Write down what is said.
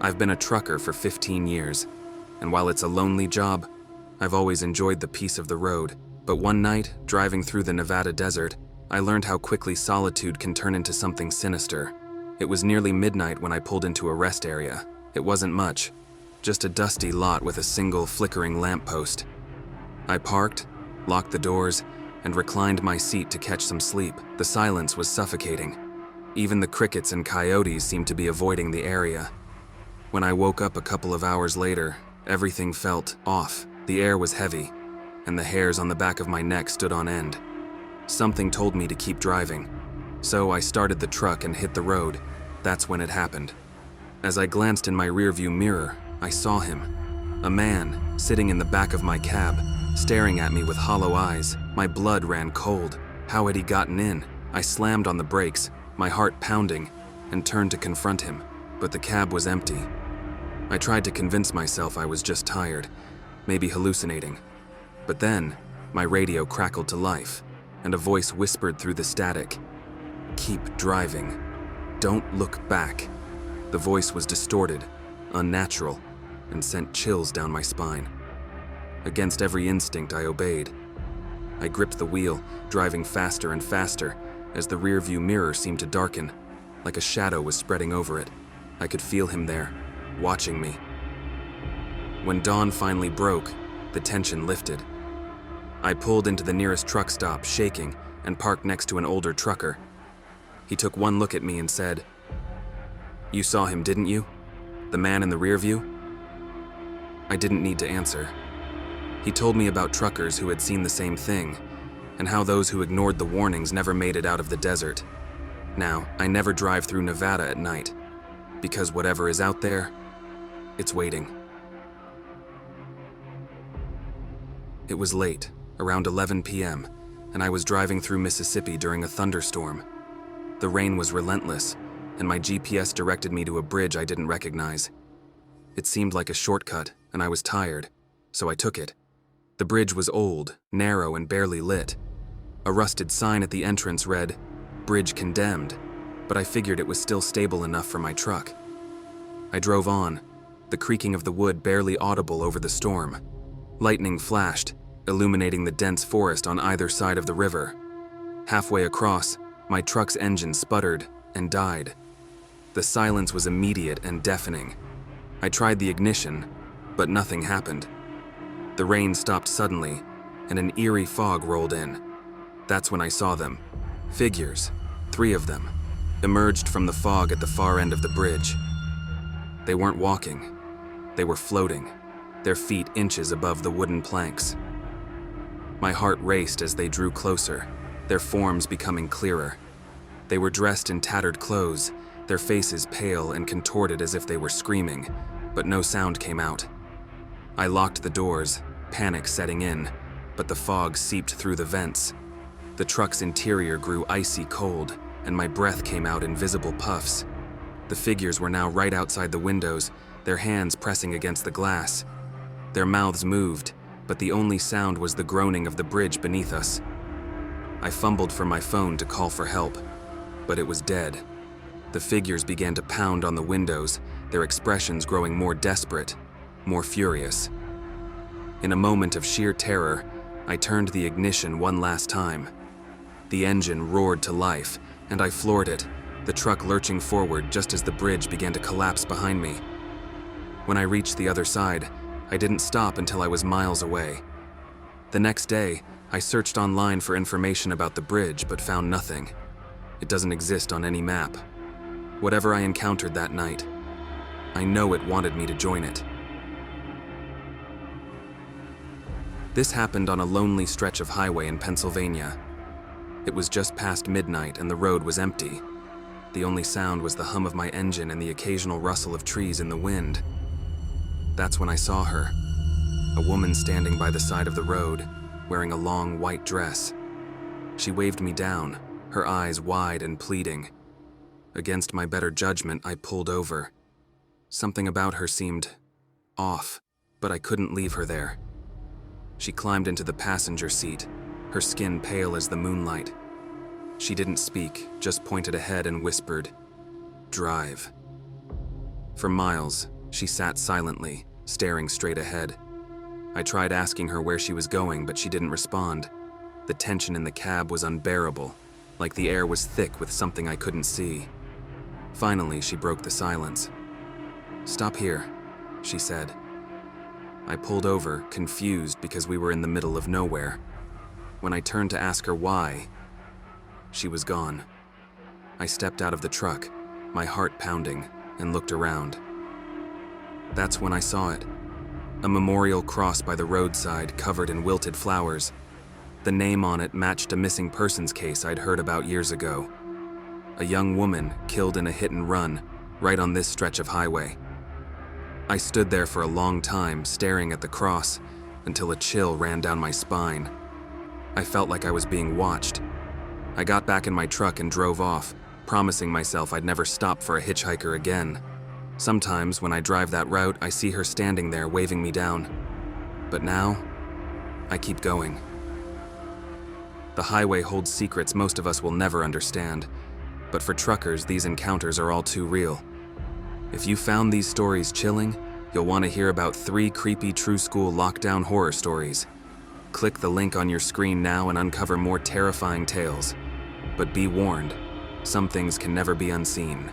I've been a trucker for 15 years, and while it's a lonely job, I've always enjoyed the peace of the road. But one night, driving through the Nevada desert, I learned how quickly solitude can turn into something sinister. It was nearly midnight when I pulled into a rest area. It wasn't much, just a dusty lot with a single flickering lamppost. I parked, locked the doors, and reclined my seat to catch some sleep. The silence was suffocating. Even the crickets and coyotes seemed to be avoiding the area. When I woke up a couple of hours later, everything felt off. The air was heavy, and the hairs on the back of my neck stood on end. Something told me to keep driving, so I started the truck and hit the road. That's when it happened. As I glanced in my rearview mirror, I saw him. A man, sitting in the back of my cab, staring at me with hollow eyes. My blood ran cold. How had he gotten in? I slammed on the brakes, my heart pounding, and turned to confront him, but the cab was empty. I tried to convince myself I was just tired, maybe hallucinating. But then, my radio crackled to life, and a voice whispered through the static, "Keep driving. Don't look back." The voice was distorted, unnatural, and sent chills down my spine. Against every instinct, I obeyed. I gripped the wheel, driving faster and faster, as the rearview mirror seemed to darken, like a shadow was spreading over it. I could feel him there, watching me. When dawn finally broke, the tension lifted. I pulled into the nearest truck stop, shaking, and parked next to an older trucker. He took one look at me and said, "You saw him, didn't you? The man in the rear view?" I didn't need to answer. He told me about truckers who had seen the same thing, and how those who ignored the warnings never made it out of the desert. Now, I never drive through Nevada at night, because whatever is out there, it's waiting. It was late, around 11 p.m., and I was driving through Mississippi during a thunderstorm. The rain was relentless, and my GPS directed me to a bridge I didn't recognize. It seemed like a shortcut, and I was tired, so I took it. The bridge was old, narrow, and barely lit. A rusted sign at the entrance read, "Bridge condemned," but I figured it was still stable enough for my truck. I drove on, the creaking of the wood barely audible over the storm. Lightning flashed, illuminating the dense forest on either side of the river. Halfway across, my truck's engine sputtered and died. The silence was immediate and deafening. I tried the ignition, but nothing happened. The rain stopped suddenly, and an eerie fog rolled in. That's when I saw them. Figures, 3 of them, emerged from the fog at the far end of the bridge. They weren't walking. They were floating, their feet inches above the wooden planks. My heart raced as they drew closer, their forms becoming clearer. They were dressed in tattered clothes, their faces pale and contorted as if they were screaming, but no sound came out. I locked the doors, panic setting in, but the fog seeped through the vents. The truck's interior grew icy cold, and my breath came out in visible puffs. The figures were now right outside the windows, their hands pressing against the glass. Their mouths moved, but the only sound was the groaning of the bridge beneath us. I fumbled for my phone to call for help, but it was dead. The figures began to pound on the windows, their expressions growing more desperate, more furious. In a moment of sheer terror, I turned the ignition one last time. The engine roared to life, and I floored it, the truck lurching forward just as the bridge began to collapse behind me. When I reached the other side, I didn't stop until I was miles away. The next day, I searched online for information about the bridge but found nothing. It doesn't exist on any map. Whatever I encountered that night, I know it wanted me to join it. This happened on a lonely stretch of highway in Pennsylvania. It was just past midnight and the road was empty. The only sound was the hum of my engine and the occasional rustle of trees in the wind. That's when I saw her, a woman standing by the side of the road, wearing a long white dress. She waved me down, her eyes wide and pleading. Against my better judgment, I pulled over. Something about her seemed off, but I couldn't leave her there. She climbed into the passenger seat, her skin pale as the moonlight. She didn't speak, just pointed ahead and whispered, "Drive." For miles, she sat silently, staring straight ahead. I tried asking her where she was going, but she didn't respond. The tension in the cab was unbearable, like the air was thick with something I couldn't see. Finally, she broke the silence. "Stop here," she said. I pulled over, confused because we were in the middle of nowhere. When I turned to ask her why, she was gone. I stepped out of the truck, my heart pounding, and looked around. That's when I saw it. A memorial cross by the roadside covered in wilted flowers. The name on it matched a missing persons case I'd heard about years ago. A young woman killed in a hit and run, right on this stretch of highway. I stood there for a long time, staring at the cross, until a chill ran down my spine. I felt like I was being watched. I got back in my truck and drove off, promising myself I'd never stop for a hitchhiker again. Sometimes when I drive that route, I see her standing there waving me down. But now, I keep going. The highway holds secrets most of us will never understand, but for truckers, these encounters are all too real. If you found these stories chilling, you'll want to hear about 3 creepy true school lockdown horror stories. Click the link on your screen now and uncover more terrifying tales. But be warned, some things can never be unseen.